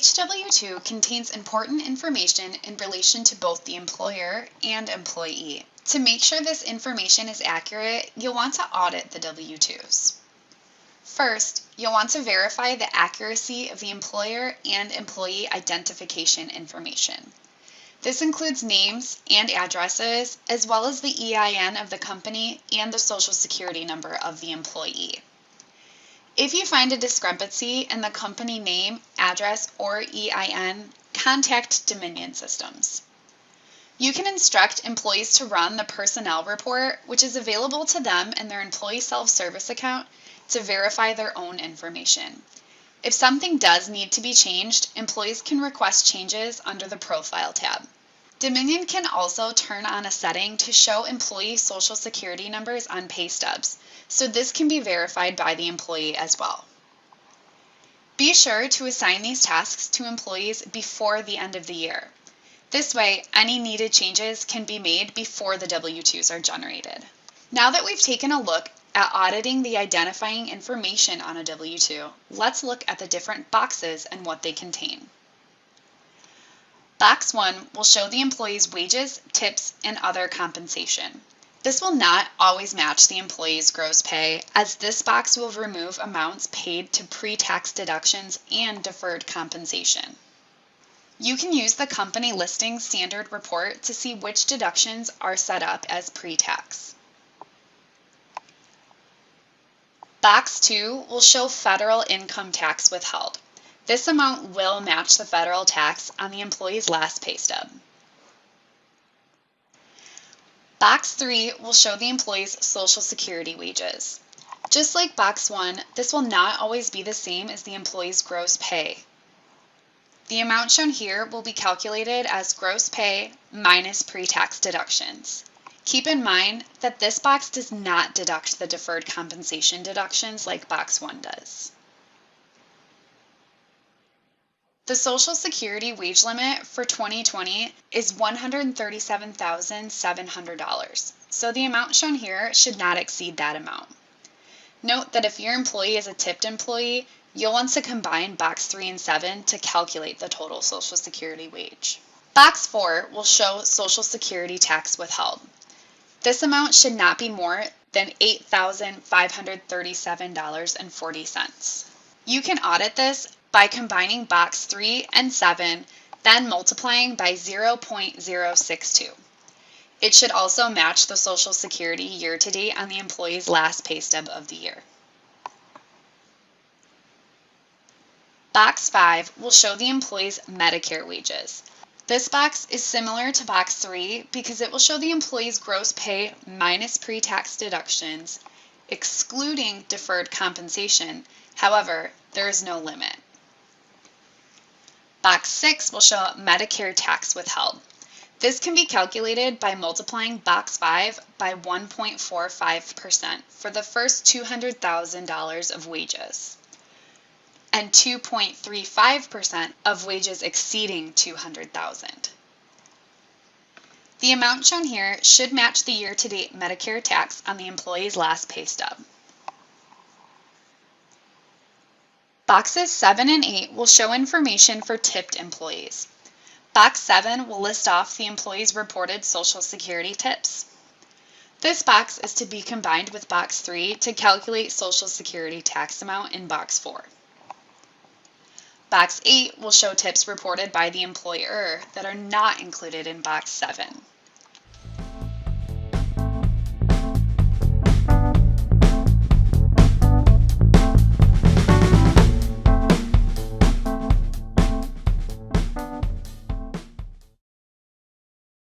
Each W-2 contains important information in relation to both the employer and employee. To make sure this information is accurate, you'll want to audit the W-2s. First, you'll want to verify the accuracy of the employer and employee identification information. This includes names and addresses, as well as the EIN of the company and the Social Security number of the employee. If you find a discrepancy in the company name, address, or EIN, contact Dominion Systems. You can instruct employees to run the personnel report, which is available to them in their employee self-service account to verify their own information. If something does need to be changed, employees can request changes under the Profile tab. Dominion can also turn on a setting to show employee Social Security numbers on pay stubs, so this can be verified by the employee as well. Be sure to assign these tasks to employees before the end of the year. This way, any needed changes can be made before the W-2s are generated. Now that we've taken a look at auditing the identifying information on a W-2, let's look at the different boxes and what they contain. Box 1 will show the employee's wages, tips, and other compensation. This will not always match the employee's gross pay, as this box will remove amounts paid to pre-tax deductions and deferred compensation. You can use the company listing standard report to see which deductions are set up as pre-tax. Box 2 will show federal income tax withheld. This amount will match the federal tax on the employee's last pay stub. Box 3 will show the employee's Social Security wages. Just like Box 1, this will not always be the same as the employee's gross pay. The amount shown here will be calculated as gross pay minus pre-tax deductions. Keep in mind that this box does not deduct the deferred compensation deductions like Box 1 does. The Social Security wage limit for 2020 is $137,700, so the amount shown here should not exceed that amount. Note that if your employee is a tipped employee, you'll want to combine Box 3 and 7 to calculate the total Social Security wage. Box 4 will show Social Security tax withheld. This amount should not be more than $8,537.40. You can audit this by combining Box 3 and 7, then multiplying by 0.062. It should also match the Social Security year-to-date on the employee's last pay stub of the year. Box 5 will show the employee's Medicare wages. This box is similar to Box 3 because it will show the employee's gross pay minus pre-tax deductions, excluding deferred compensation. However, there is no limit. Box 6 will show Medicare tax withheld. This can be calculated by multiplying Box 5 by 1.45% for the first $200,000 of wages and 2.35% of wages exceeding $200,000. The amount shown here should match the year-to-date Medicare tax on the employee's last pay stub. Boxes 7 and 8 will show information for tipped employees. Box 7 will list off the employee's reported Social Security tips. This box is to be combined with Box 3 to calculate Social Security tax amount in Box 4. Box 8 will show tips reported by the employer that are not included in Box 7.